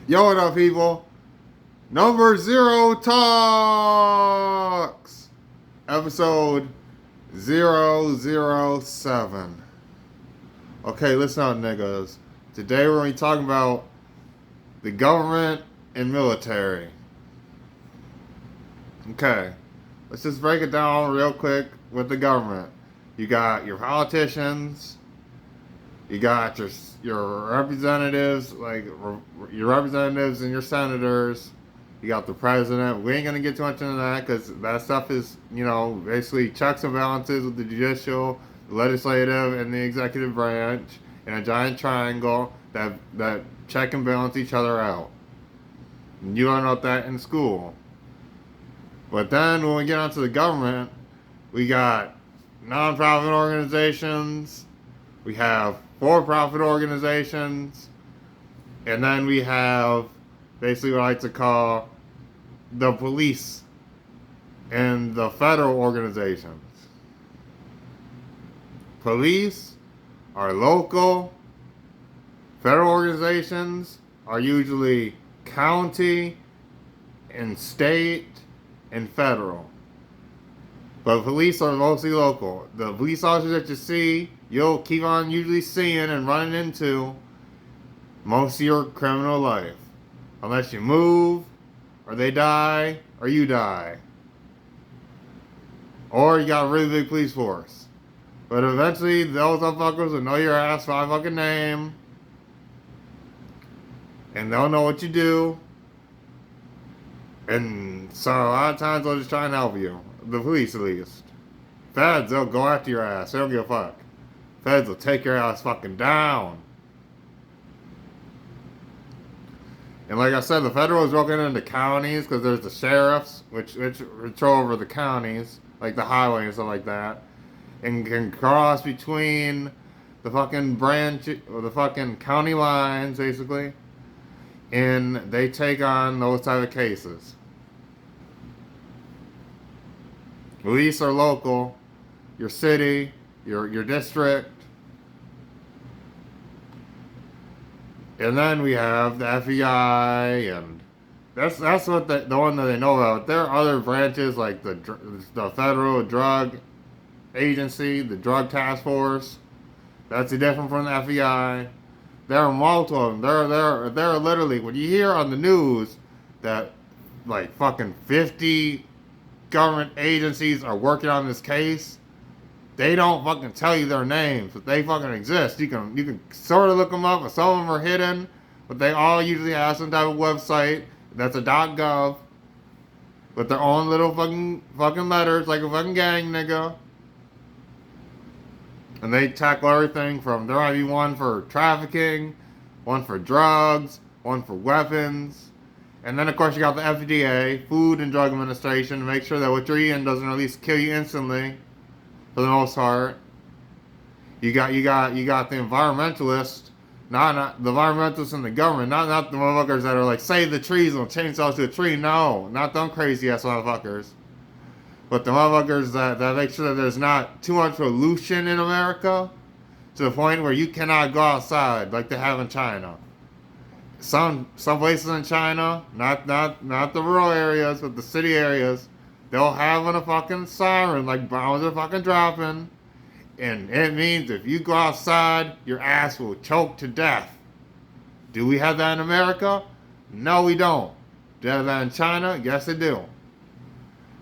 Yo, what up, people? Number Zero Talks! Episode 007. Okay, listen up, niggas. Today we're going to be talking about the government and military. Okay, let's just break it down real quick with the government. You got your politicians, you got your representatives, your representatives and your senators. You got the president. We ain't gonna get too much into that because that stuff is, basically checks and balances with the judicial, the legislative, and the executive branch in a giant triangle that check and balance each other out. And you learn about that in school. But then when we get onto the government, we got nonprofit organizations, we have for-profit organizations, and then we have basically what I like to call the police and the federal organizations. Police are local, federal organizations are usually county and state and federal. But police are mostly local. The police officers that you see, you'll keep on usually seeing and running into most of your criminal life. Unless you move, or they die, or you die. Or you got a really big police force. But eventually, those motherfuckers will know your ass by fucking name. And they'll know what you do. And so a lot of times they'll just try and help you. The police, at least. Feds, they'll go after your ass. They don't give a fuck. Feds will take your ass fucking down. And like I said, the federal is broken into counties because there's the sheriffs, which control over the counties, like the highway and stuff like that, and can cross between the fucking branch or the fucking county lines, basically, and they take on those type of cases. Police are local, your city, your district. And then we have the FBI, and that's what the one that they know about. There are other branches like the Federal Drug Agency, the Drug Task Force. That's different from the FBI. There are multiple of them. There are literally, when you hear on the news that like fucking 50 government agencies are working on this case, they don't fucking tell you their names, but they fucking exist. You can sort of look them up, but some of them are hidden, but they all usually have some type of website that's a .gov with their own little fucking letters, like a fucking gang, nigga. And they tackle everything from, there might be one for trafficking, one for drugs, one for weapons, and then of course you got the FDA, Food and Drug Administration, to make sure that what you're eating doesn't at least kill you instantly. For the most part, you got the environmentalists, not the environmentalists in the government, not the motherfuckers that are like save the trees and chainsaws to a tree. No, not them crazy ass motherfuckers, but the motherfuckers that make sure that there's not too much pollution in America to the point where you cannot go outside like they have in China. Some places in China, not the rural areas, but the city areas. They'll have a fucking siren, like bombs are fucking dropping. And it means if you go outside, your ass will choke to death. Do we have that in America? No, we don't. Do we have that in China? Yes, they do.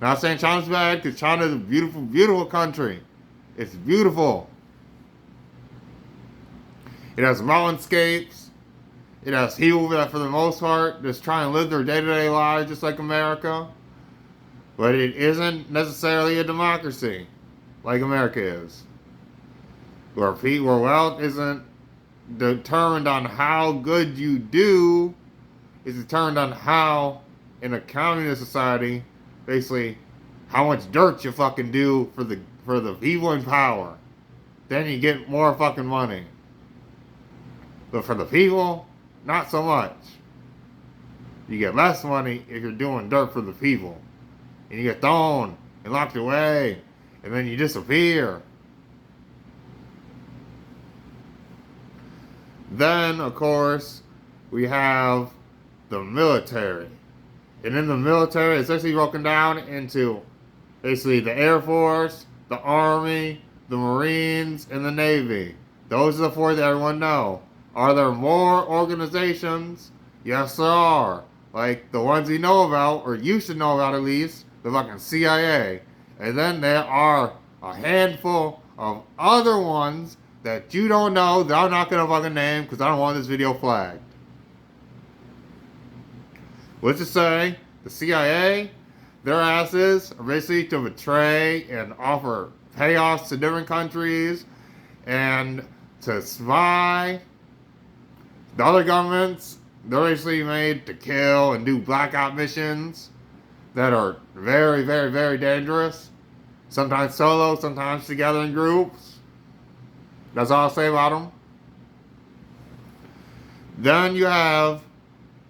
Not saying China's bad, because China is a beautiful, beautiful country. It's beautiful. It has mountainscapes. It has people that, for the most part, just try and live their day-to-day lives just like America. But it isn't necessarily a democracy like America is. Where wealth isn't determined on how good you do, it's determined on how, in a communist society, basically, how much dirt you fucking do for the people in power. Then you get more fucking money. But for the people, not so much. You get less money if you're doing dirt for the people. And you get thrown and locked away, and then you disappear. Then, of course, we have the military. And in the military, it's actually broken down into basically the Air Force, the Army, the Marines, and the Navy. Those are the four that everyone knows. Are there more organizations? Yes, there are. Like the ones you know about, or you should know about at least, the fucking CIA. And then there are a handful of other ones that you don't know that I'm not gonna fucking name because I don't want this video flagged. Let's just say the CIA, their asses are basically to betray and offer payoffs to different countries and to spy. The other governments, they're basically made to kill and do blackout missions that are very, very, very dangerous. Sometimes solo, sometimes together in groups. That's all I'll say about them. Then you have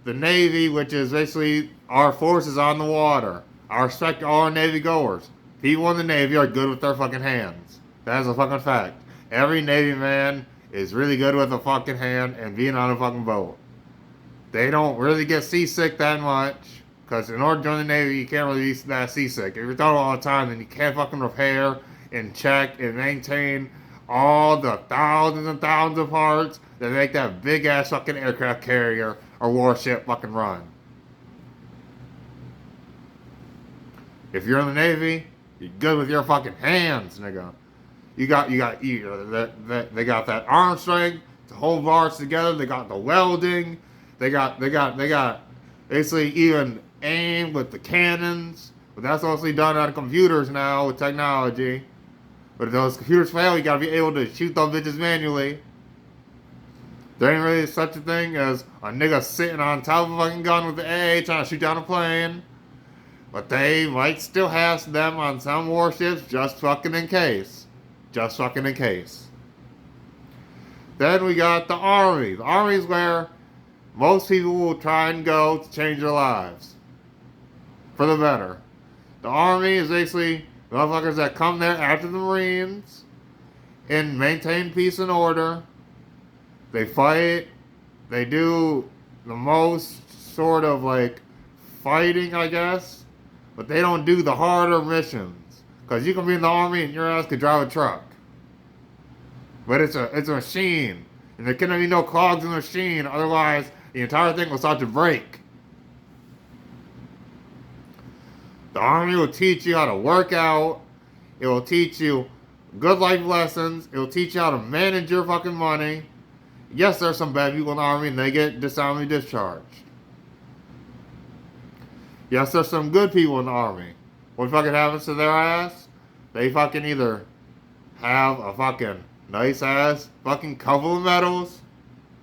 the Navy, which is basically our forces on the water. I respect all our Navy goers. People in the Navy are good with their fucking hands. That is a fucking fact. Every Navy man is really good with a fucking hand and being on a fucking boat. They don't really get seasick that much. Because in order to join the Navy, you can't really be that seasick. If you're throwing all the time, then you can't fucking repair and check and maintain all the thousands and thousands of parts that make that big ass fucking aircraft carrier or warship fucking run. If you're in the Navy, you're good with your fucking hands, nigga. They got that arm strength to hold bars together. They got the welding. They got basically even aim with the cannons. But that's mostly done on computers now with technology. But if those computers fail, you gotta be able to shoot those bitches manually. There ain't really such a thing as a nigga sitting on top of a fucking gun with the AA trying to shoot down a plane. But they might still have them on some warships just fucking in case. Just fucking in case. Then we got the Army. The Army is where most people will try and go to change their lives. For the better. The Army is basically the motherfuckers that come there after the Marines and maintain peace and order. They fight. They do the most sort of like fighting, I guess. But they don't do the harder missions. Because you can be in the Army and your ass could drive a truck. But it's a machine. And there cannot be no clogs in the machine. Otherwise, the entire thing will start to break. The Army will teach you how to work out. It will teach you good life lessons. It will teach you how to manage your fucking money. Yes, there's some bad people in the Army and they get dishonorably discharged. Yes, there's some good people in the Army. What fucking happens to their ass? They fucking either have a fucking nice ass fucking couple of medals,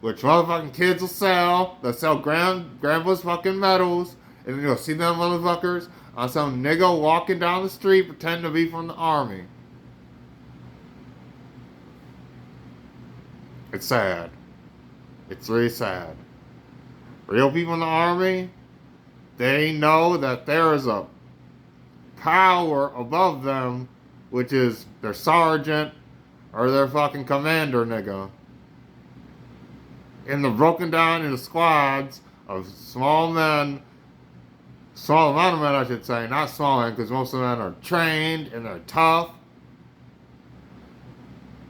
which motherfucking kids will sell. They'll sell grandpa's fucking medals, and then you'll see them motherfuckers on some nigga walking down the street pretending to be from the Army. It's sad. It's really sad. Real people in the Army, they know that there is a power above them, which is their sergeant or their fucking commander, nigga. And they're broken down into squads of small men, small amount of men, I should say, not small men, because most of the men are trained and they're tough.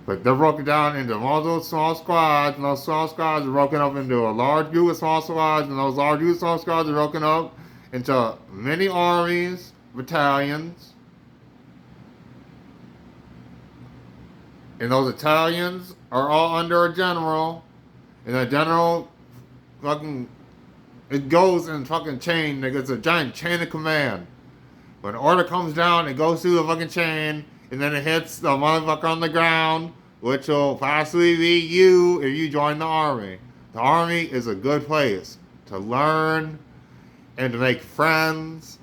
But they're broken down into multiple small squads, and those small squads are broken up into a large group of small squads, and those large group of small squads are broken up into many armies, battalions. And those battalions are all under a general, and that general fucking, it goes in fucking chain, nigga. It's a giant chain of command. When an order comes down, it goes through the fucking chain, and then it hits the motherfucker on the ground, which will possibly be you if you join the Army. The Army is a good place to learn and to make friends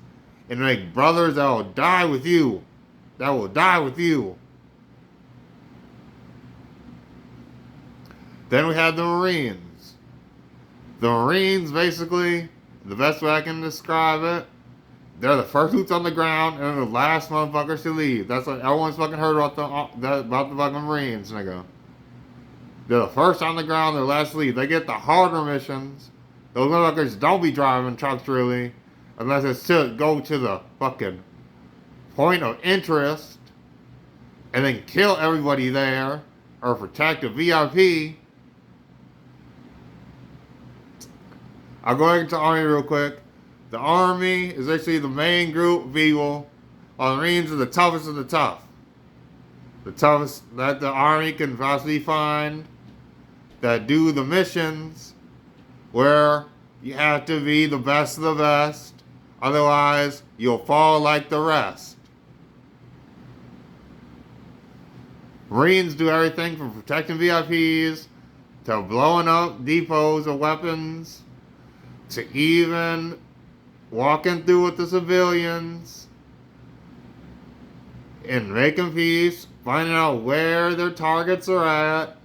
and to make brothers that will die with you. That will die with you. Then we have the Marines. The Marines, basically, the best way I can describe it, they're the first boots on the ground and they're the last motherfuckers to leave. That's what everyone's fucking heard about the fucking Marines, nigga. They're the first on the ground, they're the last to leave. They get the harder missions, Those motherfuckers don't be driving trucks really, unless it's to go to the fucking point of interest and then kill everybody there or protect a VIP. I'll go into the Army real quick. The Army is actually the main group of people. The Marines are the toughest of the tough. The toughest that the Army can possibly find that do the missions where you have to be the best of the best. Otherwise, you'll fall like the rest. Marines do everything from protecting VIPs to blowing up depots of weapons to even walking through with the civilians and making peace, finding out where their targets are at,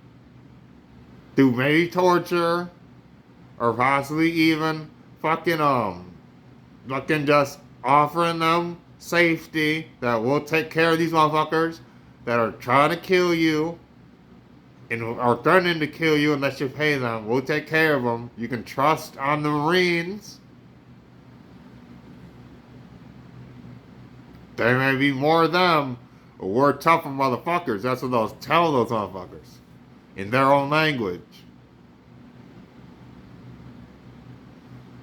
through maybe torture, or possibly even fucking just offering them safety that will take care of these motherfuckers that are trying to kill you and are threatening to kill you unless you pay them. We'll take care of them. You can trust on the Marines. There may be more of them, but we're tougher motherfuckers. That's what they'll tell those motherfuckers in their own language.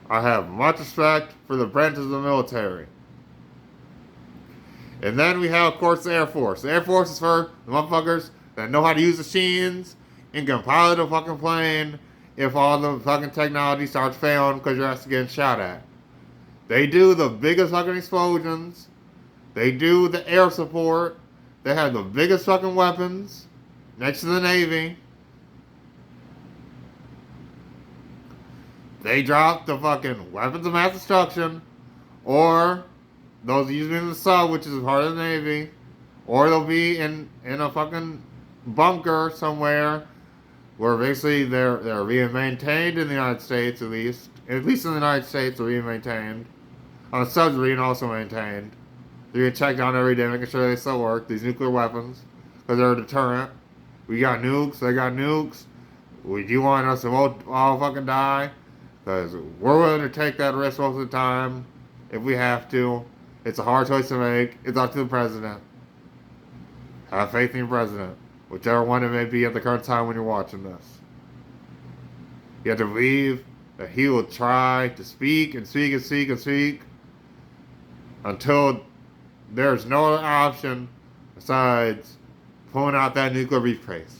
I have much respect for the branches of the military. And then we have, of course, the Air Force. The Air Force is for the motherfuckers that know how to use machines and can pilot a fucking plane if all the fucking technology starts failing because you're actually getting shot at. They do the biggest fucking explosions. They do the air support. They have the biggest fucking weapons next to the Navy. They drop the fucking weapons of mass destruction, or those usually in the sub, which is part of the Navy, or they'll be in a fucking bunker somewhere where basically they're being maintained in the United States, at least in the United States they're being maintained. On a submarine also maintained. They're being checked on every day, making sure they still work, these nuclear weapons, because they're a deterrent. We got nukes, they got nukes. Would you want us to all fucking die? Because we're willing to take that risk most of the time if we have to. It's a hard choice to make. It's up to the president. Have faith in your president, whichever one it may be at the current time when you're watching this. You have to believe that he will try to speak and speak and speak and speak until there's no other option besides pulling out that nuclear briefcase.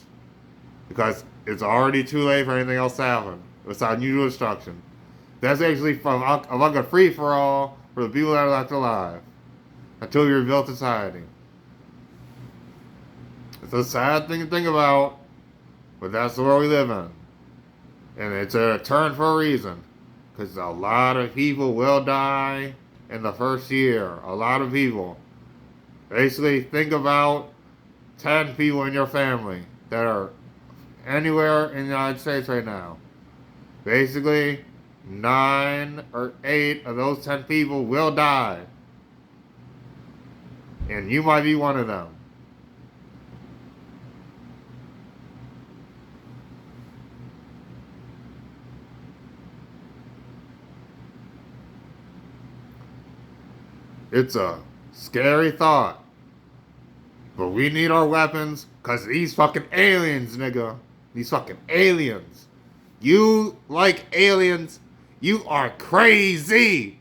Because it's already too late for anything else to happen. It's unusual destruction. That's actually like a free-for-all for the people that are left alive until we rebuild society. It's a sad thing to think about, but that's the world we live in. And it's a turn for a reason. Because a lot of people will die in the first year. A lot of people. Basically, think about 10 people in your family that are anywhere in the United States right now. Basically, 9 or 8 of those 10 people will die. And you might be one of them. It's a scary thought. But we need our weapons because these fucking aliens, nigga. These fucking aliens. You like aliens, you are crazy.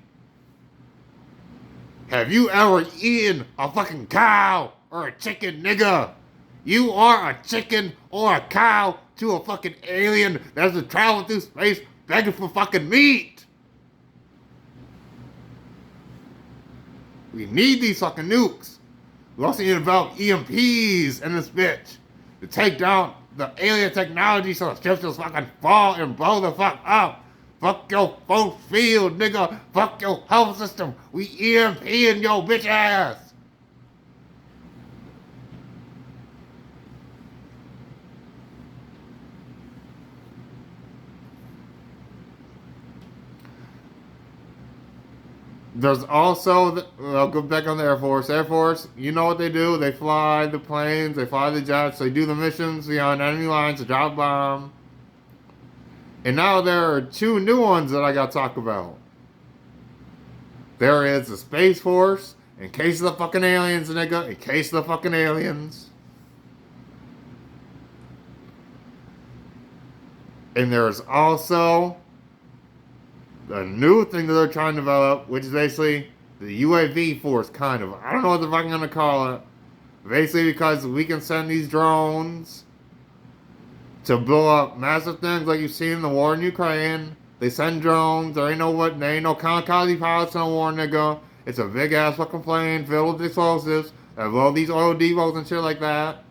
Have you ever eaten a fucking cow or a chicken, nigga? You are a chicken or a cow to a fucking alien that's been traveling through space begging for fucking meat. We need these fucking nukes. We also need to develop EMPs in this bitch to take down the alien technology so the ships just fucking fall and blow the fuck up. Fuck your force field, nigga. Fuck your health system. We EMPing your bitch ass. There's also, I'll go back on the Air Force. Air Force, you know what they do. They fly the planes, they fly the jets, they do the missions beyond enemy lines to drop bomb. And now there are two new ones that I gotta talk about. There is the Space Force, in case of the fucking aliens, nigga. In case of the fucking aliens. And there's also the new thing that they're trying to develop, which is basically the UAV force, kind of. I don't know what the fuck I'm gonna call it. Basically, because we can send these drones to blow up massive things like you've seen in the war in Ukraine. They send drones. There ain't no kamikaze pilots in the war, nigga. It's a big ass fucking plane filled with explosives that blow these oil depots and shit like that.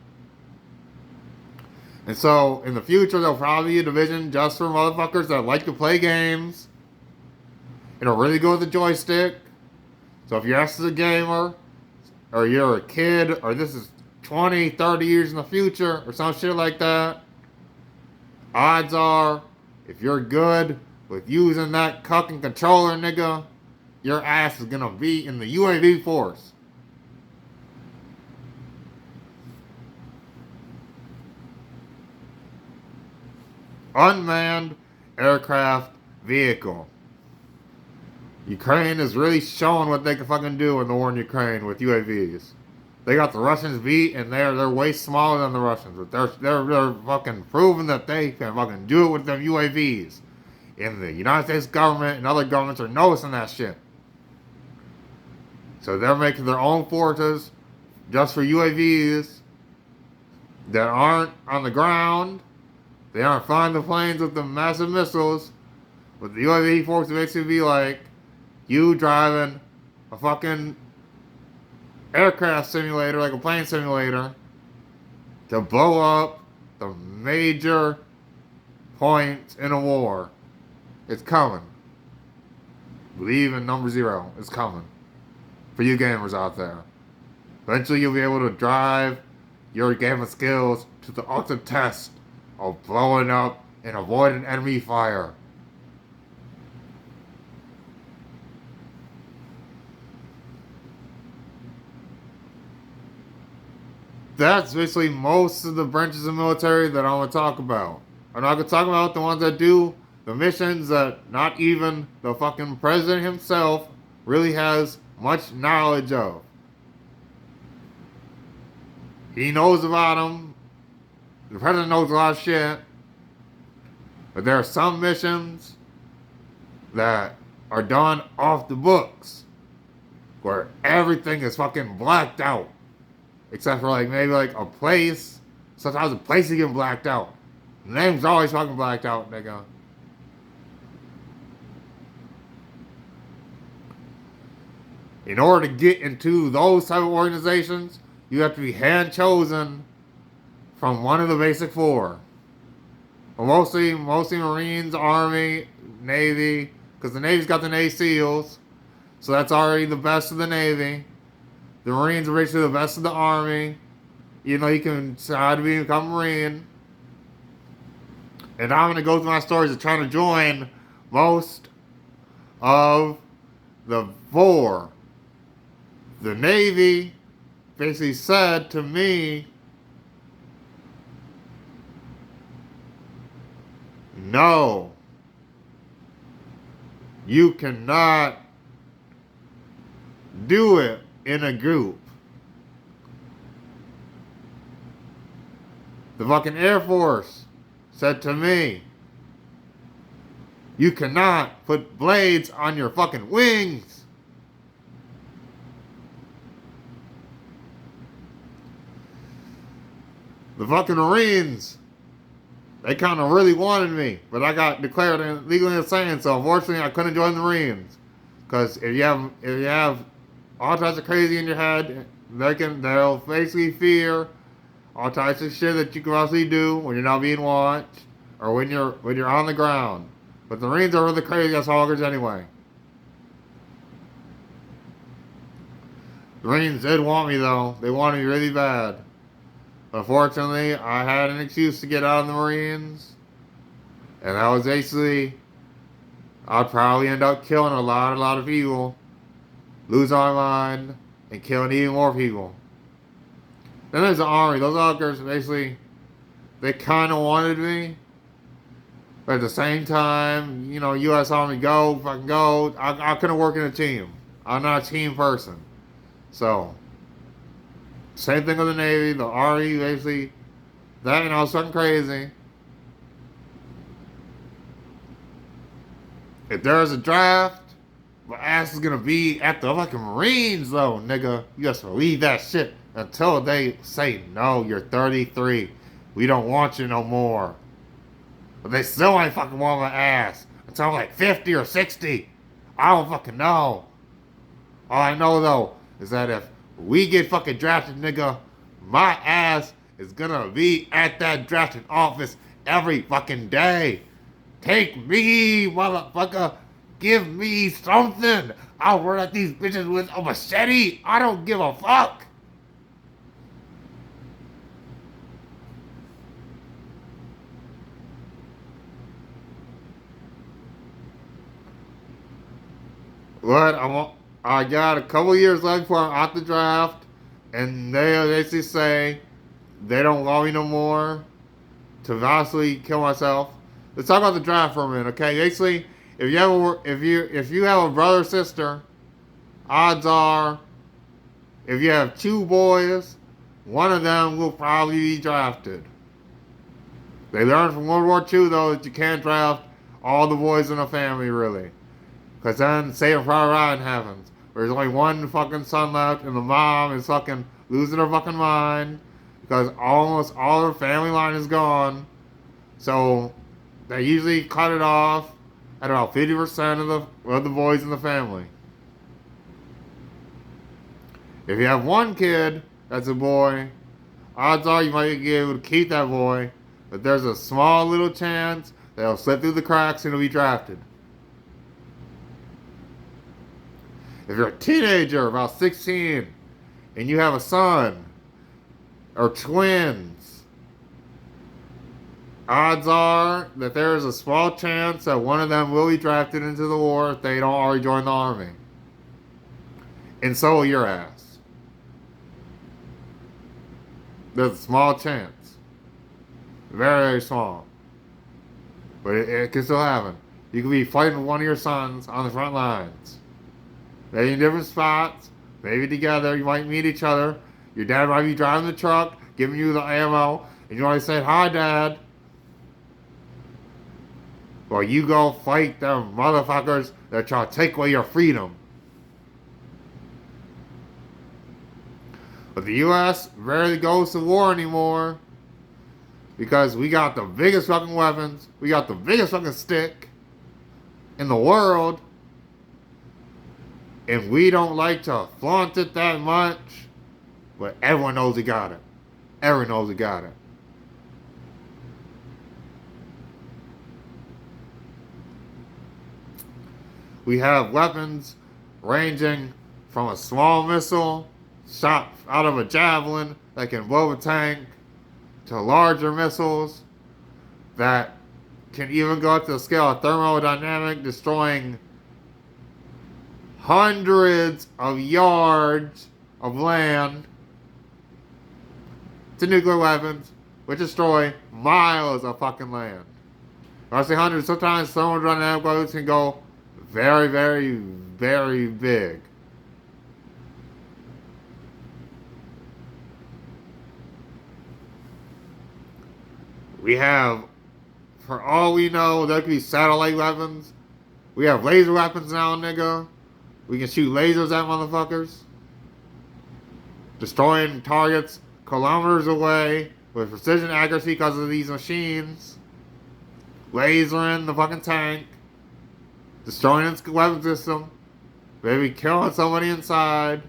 And so, in the future, there'll probably be a division just for motherfuckers that like to play games. It'll really go with the joystick. So if you're a gamer, or you're a kid, or this is 20, 30 years in the future, or some shit like that, odds are, if you're good with using that cucking controller, nigga, your ass is gonna be in the UAV force. Unmanned aircraft vehicle. Ukraine is really showing what they can fucking do in the war in Ukraine with UAVs. They got the Russians beat, and they're way smaller than the Russians, but they're fucking proving that they can fucking do it with them UAVs. And the United States government and other governments are noticing that shit. So they're making their own forces just for UAVs that aren't on the ground. They aren't flying the planes with the massive missiles. But the UAV force basically be like you driving a fucking aircraft simulator, like a plane simulator, to blow up the major points in a war. It's coming. Believe in number 0. It's coming. For you gamers out there. Eventually you'll be able to drive your gaming skills to the ultimate test of blowing up and avoiding enemy fire. That's basically most of the branches of military that I want to talk about. I'm not going to talk about the ones that do the missions that not even the fucking president himself really has much knowledge of. He knows about them. The president knows a lot of shit. But there are some missions that are done off the books where everything is fucking blacked out. Except for maybe a place. Sometimes a place is getting blacked out. The name's always fucking blacked out, nigga. In order to get into those type of organizations, you have to be hand chosen from one of the basic 4. Well, mostly Marines, Army, Navy, because the Navy's got the Navy SEALs, so that's already the best of the Navy. The Marines are basically the best of the Army. You know, you can decide to become a Marine. And I'm going to go through my stories of trying to join most of the 4. The Navy basically said to me, no, you cannot do it in a group. The fucking Air Force said to me, you cannot put blades on your fucking wings. The fucking Marines, they kind of really wanted me, but I got declared legally insane, so unfortunately I couldn't join the Marines. Because if you have all types of crazy in your head, they'll basically fear all types of shit that you can possibly do when you're not being watched or when you're on the ground. But the Marines are really crazy as hoggers anyway. The Marines did want me though. They wanted me really bad. Unfortunately, I had an excuse to get out of the Marines. And that was basically, I'd probably end up killing a lot of people. Lose my mind, and killing even more people. Then there's the Army. Those fuckers, basically, they kind of wanted me. But at the same time, U.S. Army, go, fucking go. I couldn't work in a team. I'm not a team person. So, same thing with the Navy, the Army, basically. That, is fucking crazy. If there's a draft, my ass is gonna be at the fucking Marines, though, nigga. You just leave that shit until they say, no, you're 33. We don't want you no more. But they still ain't fucking want my ass until I'm like 50 or 60. I don't fucking know. All I know, though, is that if we get fucking drafted, nigga, my ass is gonna be at that drafting office every fucking day. Take me, motherfucker. Give me something. I'll run at these bitches with a machete. I don't give a fuck. But I got a couple years left before I'm out the draft, and they basically say they don't love me no more to vastly kill myself. Let's talk about the draft for a minute, okay? Basically, if you have a brother or sister, odds are, if you have two boys, one of them will probably be drafted. They learned from World War II, though, that you can't draft all the boys in a family, really. Because then Saving Private Ryan happens. There's only one fucking son left, and the mom is fucking losing her fucking mind because almost all her family line is gone. So they usually cut it off at about 50% of the boys in the family. If you have one kid that's a boy, odds are you might be able to keep that boy, but there's a small little chance that he'll slip through the cracks and he'll be drafted. If you're a teenager, about 16, and you have a son, or twins, odds are that there is a small chance that one of them will be drafted into the war if they don't already join the army. And so will your ass. There's a small chance. Very, very small. But it can still happen. You could be fighting with one of your sons on the front lines. Maybe in different spots, maybe together, you might meet each other. Your dad might be driving the truck, giving you the ammo, and you might say, "Hi, Dad." Well, you go fight them motherfuckers that try to take away your freedom. But the U.S. rarely goes to war anymore because we got the biggest fucking weapons, we got the biggest fucking stick in the world. And we don't like to flaunt it that much, but everyone knows we got it. Everyone knows we got it. We have weapons ranging from a small missile shot out of a javelin that can blow a tank to larger missiles that can even go up to the scale of thermodynamic, destroying hundreds of yards of land, to nuclear weapons, which destroy miles of fucking land. When I say hundreds, sometimes thermodynamic weapons can go very, very, very big. We have, for all we know, there could be satellite weapons. We have laser weapons now, nigga. We can shoot lasers at motherfuckers, destroying targets kilometers away with precision accuracy because of these machines. Lasering the fucking tank, destroying its weapon system, maybe killing somebody inside.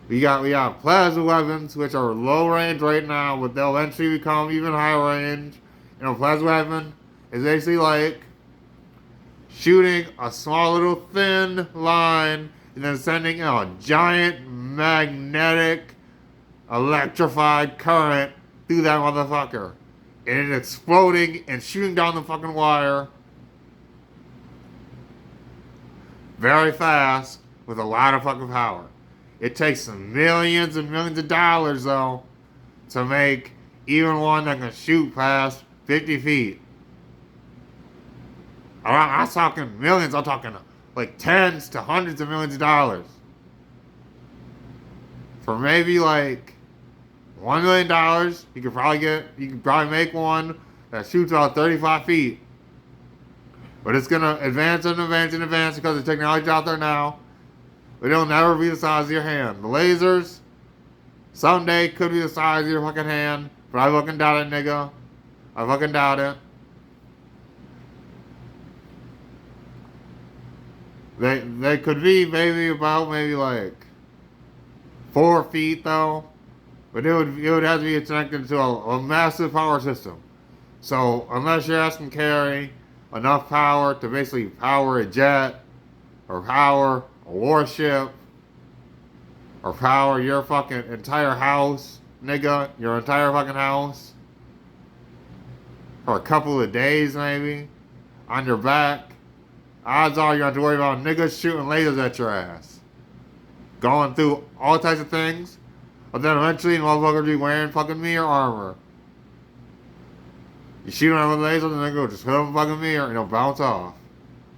We got plasma weapons, which are low range right now, but they'll eventually become even higher range. A plasma weapon is basically like shooting a small little thin line and then sending a giant magnetic electrified current through that motherfucker. And it's exploding and shooting down the fucking wire very fast with a lot of fucking power. It takes millions and millions of dollars, though, to make even one that can shoot past 50 feet. I'm not talking millions, I'm talking like tens to hundreds of millions of dollars. For maybe like $1 million, you could probably make one that shoots about 35 feet. But it's gonna advance and advance and advance because the technology's out there now. But it'll never be the size of your hand. The lasers, someday could be the size of your fucking hand, but I fucking doubt it, nigga. I fucking doubt it. They could be maybe like 4 feet though, but it would have to be connected to a massive power system. So unless you're asking carry enough power to basically power a jet, or power a warship, or power your fucking entire house, nigga, your entire fucking house, for a couple of days maybe, on your back, odds are you have to worry about niggas shooting lasers at your ass. Going through all types of things, but then eventually motherfuckers be wearing fucking mirror armor. You shoot them with lasers and then go just hit them with fucking mirror and it'll bounce off.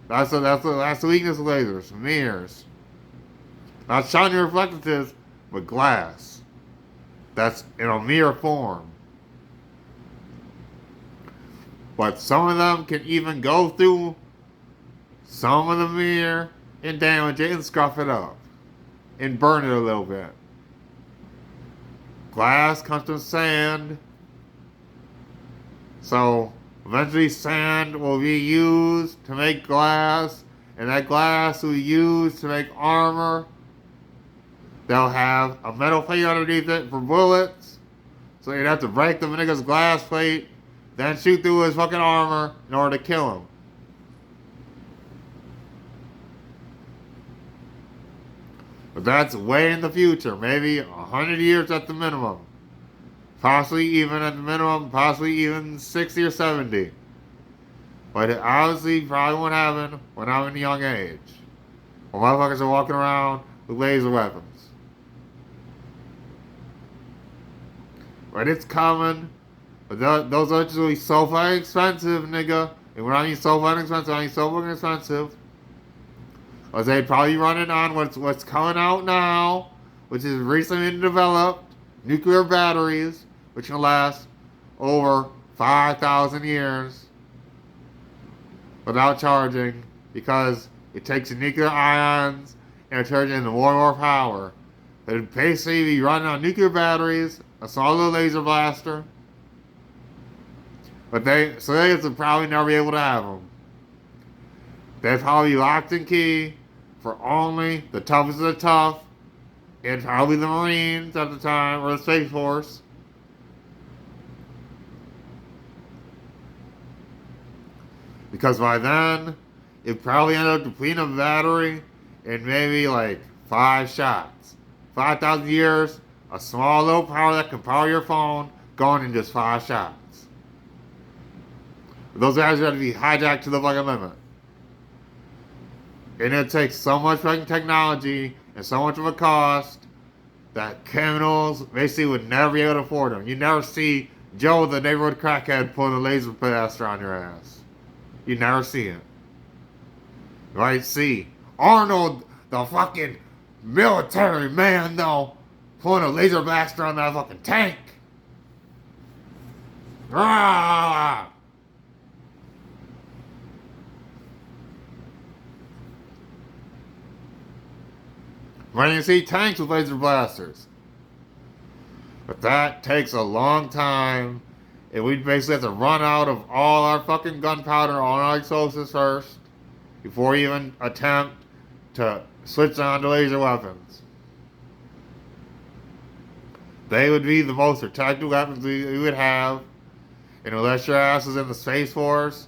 That's the weakness of lasers, mirrors. Not shiny reflectives, but glass. That's in a mirror form. But some of them can even go through some of the mirror and damage it and scuff it up. And burn it a little bit. Glass comes from sand. So eventually sand will be used to make glass. And that glass will be used to make armor. They'll have a metal plate underneath it for bullets. So you'd have to break the nigga's glass plate, then shoot through his fucking armor in order to kill him. But that's way in the future, maybe 100 years at the minimum. Possibly even at the minimum, possibly even 60 or 70. But it obviously probably won't happen when I'm in a young age. When motherfuckers are walking around with laser weapons. But it's coming. But those are usually so fucking expensive, nigga. And when I mean so fucking expensive, I mean so fucking expensive. Because they'd probably running on what's coming out now, which is recently developed, nuclear batteries, which can last over 5,000 years without charging, because it takes the nuclear ions and it turns it into more power. It'd basically be running on nuclear batteries, a small little laser blaster. But they would probably never be able to have them. They'd probably be locked and key for only the toughest of the tough, and probably the Marines at the time, or the Space Force. Because by then, it probably ended up depleting a battery in maybe like 5 shots. 5,000 years, a small little power that can power your phone, going in just 5 shots. Those guys have to be hijacked to the fucking limit. And it takes so much fucking technology and so much of a cost that criminals basically would never be able to afford them. You never see Joe, the neighborhood crackhead, pulling a laser blaster on your ass. You never see it. You might see Arnold, the fucking military man, though, pulling a laser blaster on that fucking tank. Ah! When you see tanks with laser blasters. But that takes a long time, and we basically have to run out of all our fucking gunpowder on our explosives first, before we even attempt to switch on to laser weapons. They would be the most protected weapons we would have, and unless your ass is in the Space Force,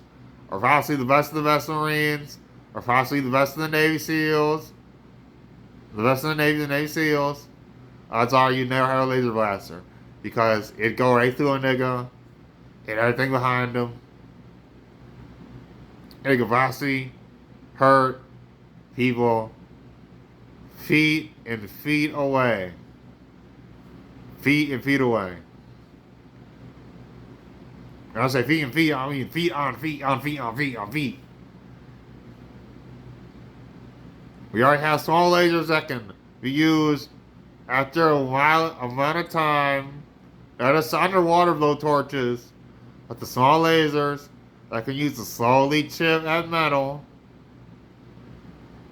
or possibly the best of the best Marines, or possibly the best of the Navy SEALs, the best of the Navy SEALs, odds are you never have a laser blaster. Because it'd go right through a nigga, and everything behind him. It could possibly hurt people feet and feet away. Feet and feet away. And I say feet and feet, I mean feet on feet on feet on feet on feet. We already have small lasers that can be used after a while amount of time. That is underwater blowtorches with the small lasers that can use to slowly chip at metal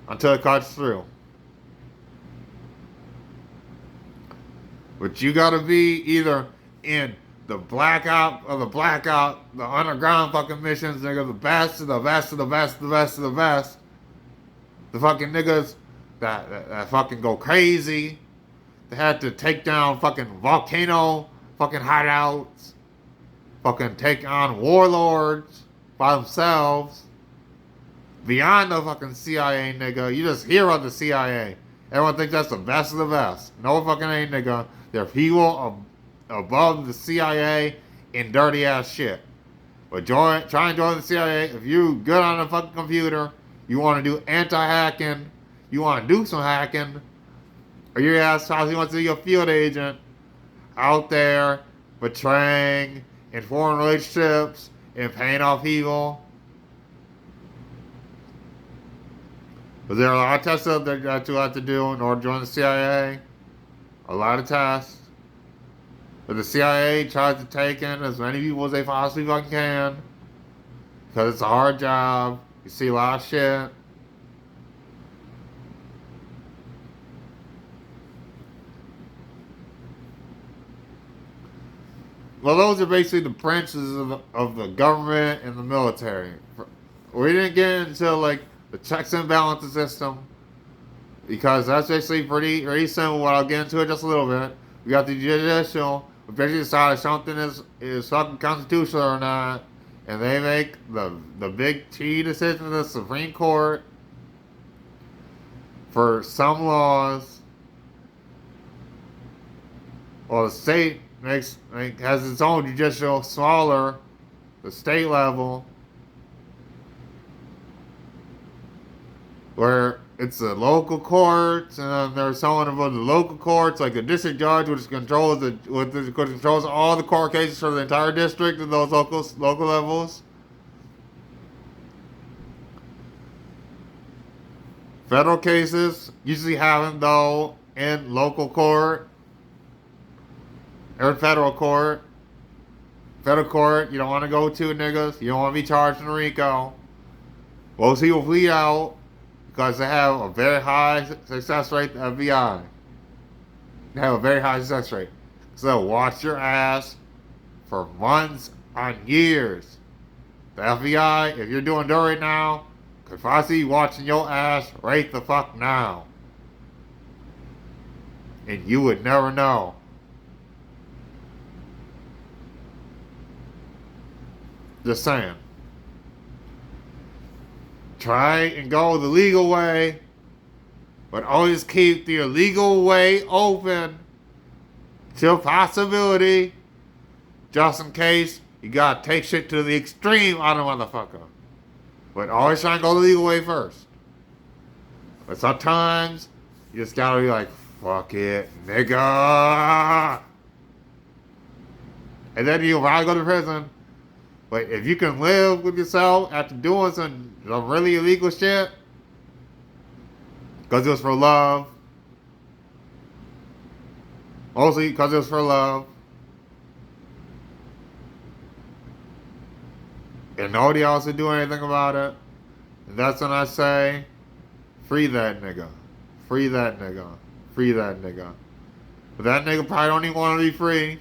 until it cuts through. But you gotta be either in the blackout of the blackout, the underground fucking missions, nigga, the best of the best of the best of the best of the best. The fucking niggas that fucking go crazy. They had to take down fucking volcano fucking hideouts. Fucking take on warlords by themselves. Beyond the fucking CIA, nigga. You just hear of the CIA. Everyone thinks that's the best of the best. No fucking A, nigga. There are people above the CIA in dirty ass shit. But try and join the CIA. If you good on a fucking computer, you want to do anti-hacking, you want to do some hacking, or your ass probably wants to be a field agent out there betraying in foreign relationships and paying off people. But there are a lot of tests that you have to do in order to join the CIA. A lot of tests. But the CIA tries to take in as many people as they possibly fucking can. Because it's a hard job. You see a lot of shit. Well, those are basically the branches of the government and the military. We didn't get into like the checks and balances system, because that's basically pretty simple. What I'll get into it just a little bit. We got the judicial, which basically decide if something is fucking constitutional or not, and they make the big T decision of the Supreme Court for some laws. Well, the state has its own judicial, smaller, the state level, where it's the local courts, and then there's someone above the local courts, like a district judge, which controls all the court cases for the entire district of those local levels. Federal cases usually happen though in local court or federal court. Federal court, you don't want to go to, niggas. You don't want to be charged in RICO. Most people plead out because they have a very high success rate, the FBI. They have a very high success rate. So watch your ass for months on years. The FBI, if you're doing dirt right now, could possibly be watching your ass right the fuck now. And you would never know. Just saying. Try and go the legal way, but always keep the illegal way open till possibility, just in case you gotta take shit to the extreme on a motherfucker. But always try and go the legal way first. But sometimes you just gotta be like, fuck it, nigga. And then you'll probably go to prison. But if you can live with yourself after doing some really illegal shit, because it was for love, mostly because it was for love, and nobody else would do anything about it, and that's when I say, free that nigga. Free that nigga. Free that nigga. But that nigga probably don't even want to be free.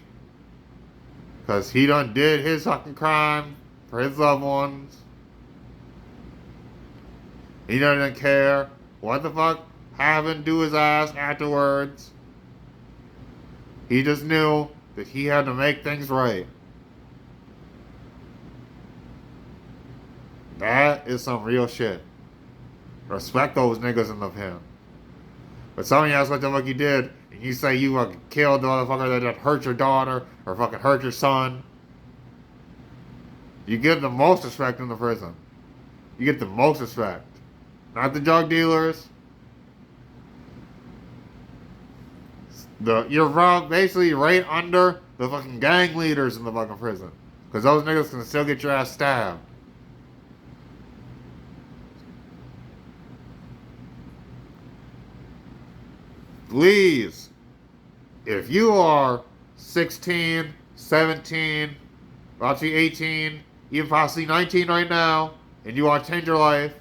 Because he done did his fucking crime for his loved ones. He doesn't care what the fuck happened to his ass afterwards. He just knew that he had to make things right. That is some real shit. Respect those niggas in the pen. But some of you ask what the fuck you did, and you say you fucking killed the motherfucker that hurt your daughter, or fucking hurt your son. You get the most respect in the prison. You get the most respect. Not the drug dealers. You're basically right under the fucking gang leaders in the fucking prison. Because those niggas can still get your ass stabbed. Please, if you are 16, 17, about to be 18, even possibly 19 right now, and you want to change your life,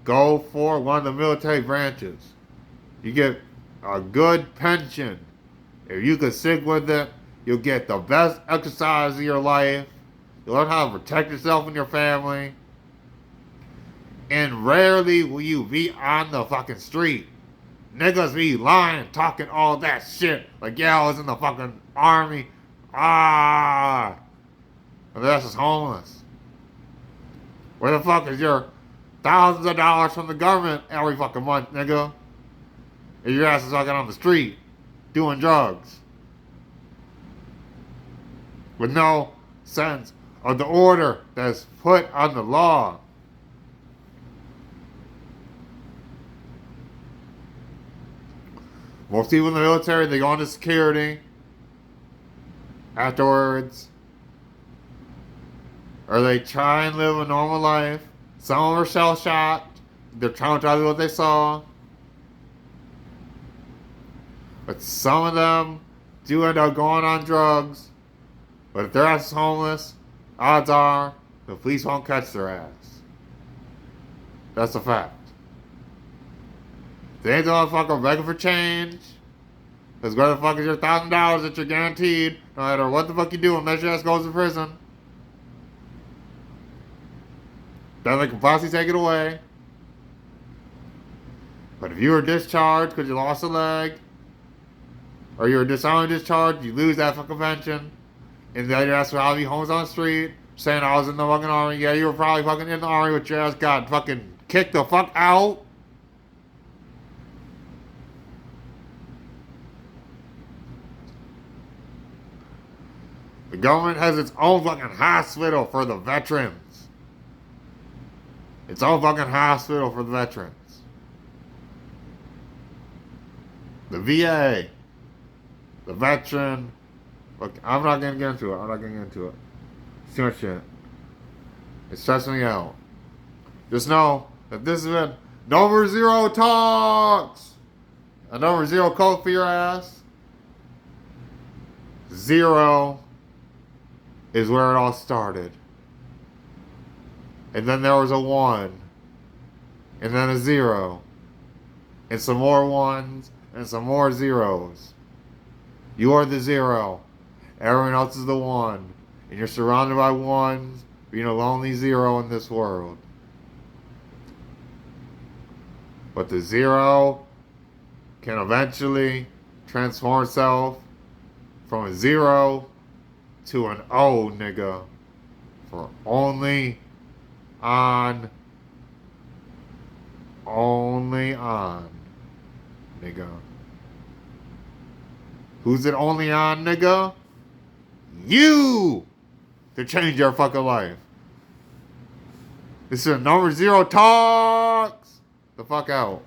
go for one of the military branches. You get a good pension. If you can stick with it, you'll get the best exercise of your life. You'll learn how to protect yourself and your family. And rarely will you be on the fucking street. Niggas be lying, talking all that shit. Like, yeah, I was in the fucking army. But that's just homeless. Where the fuck is your thousands of dollars from the government every fucking month, nigga? If your ass is fucking on the street, doing drugs. With no sense of the order that's put on the law. Most people in the military, they go into security afterwards. Or they try and live a normal life. Some of them are shell-shocked. They're traumatized with what they saw. But some of them do end up going on drugs. But if their ass is homeless, odds are the police won't catch their ass. That's a fact. They ain't the motherfucker begging for change. Because where the fuck is your $1,000 that you're guaranteed, no matter what the fuck you do, unless your ass goes to prison? Then they can possibly take it away. But if you were discharged because you lost a leg, or you were dishonorably discharged, you lose that fucking pension. And then your ass will be homeless on the street, saying I was in the fucking army. Yeah, you were probably fucking in the army, but your ass got fucking kicked the fuck out. The government has its own fucking hospital for the veterans. Its own fucking hospital for the veterans. The VA. The veteran. Look, I'm not gonna get into it. It's too much shit. It's stressing me out. Just know that this has been Number Zero Talks. A number zero code for your ass. Zero is where it all started. And then there was a 1. And then a 0. And some more 1s. And some more 0s. You are the 0. Everyone else is the 1. And you're surrounded by 1s. Being a lonely 0 in this world. But the 0 can eventually transform itself from a 0 to an O, nigga. For only on, nigga. Who's it only on, nigga? You! To change your fucking life. This is Number Zero Talks. The fuck out.